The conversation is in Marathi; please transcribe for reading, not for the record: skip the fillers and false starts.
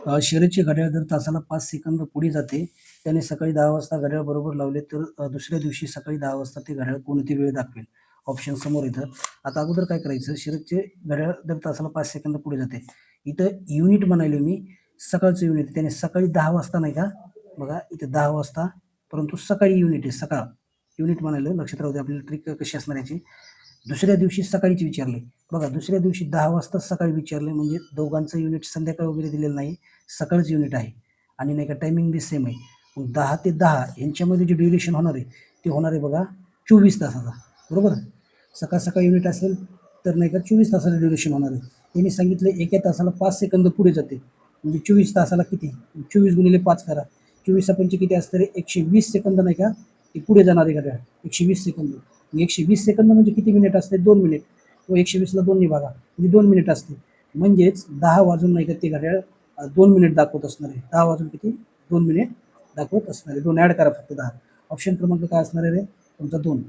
शर्यतीचे घड्याळ जर तासाला 5 सेकंद पुढे जाते, त्याने सकाळी 10 वाजता घड्याळ बरोबर लावले, तर दुसऱ्या दिवशी सकाळी 10 वाजता ते घड्याळ कोणती वेळ दाखवेल? ऑप्शन समोर येतं. आता अगोदर काय करायचं, शर्यतीचे घड्याळ जर तासाला 5 सेकंद पुढे जाते. इथं युनिट म्हणालो मी, सकाळचं युनिट. त्याने सकाळी 10 वाजता नाही का, बघा इथे 10 वाजता, परंतु सकाळी युनिट आहे, सकाळ. युनिट म्हणालो, लक्षात राहू दे. आपल्याला ट्रिक कशी असणार याची. दुसऱ्या दिवशी सकाळीच विचारले. बघा दुसऱ्या दिवशी 10 वाजता सकाळी विचारले, म्हणजे दोघांचं युनिट संध्याकाळ वगैरे दिलेलं नाही, सकाळच युनिट आहे. आणि नाही का टायमिंग बी सेम आहे. मग 10 ते 10 यांच्यामध्ये जे ड्युरेशन होणार आहे ते होणार आहे बघा 24 तासाचा. बरोबर. सकाळ सकाळ युनिट असेल तर नाही का 24 तासाचं ड्युरेशन होणार आहे. त्यांनी सांगितलं एका तासाला 5 सेकंद पुढे जाते, म्हणजे 24 तासाला किती, 24 गुणिले 5 करा. 24 पंचे किती असतं रे, 120 सेकंद नाही का ते पुढे जाणार आहे घड्याळ. 120 सेकंद. 120 सेकंद म्हणजे किती मिनिट असते, 2 मिनिट. तो 120ला 2 बघा, म्हणजे 2 मिनिट असते. म्हणजेच 10 वाजून नाही का ते घड्याळ 2 मिनिट दाखवत असणार आहे. 10 वाजून किती, 2 मिनिट दाखवत असणार आहे. 2 ॲड करा फक्त 10. ऑप्शन क्रमांक काय असणार आहे रे तुमचा 2.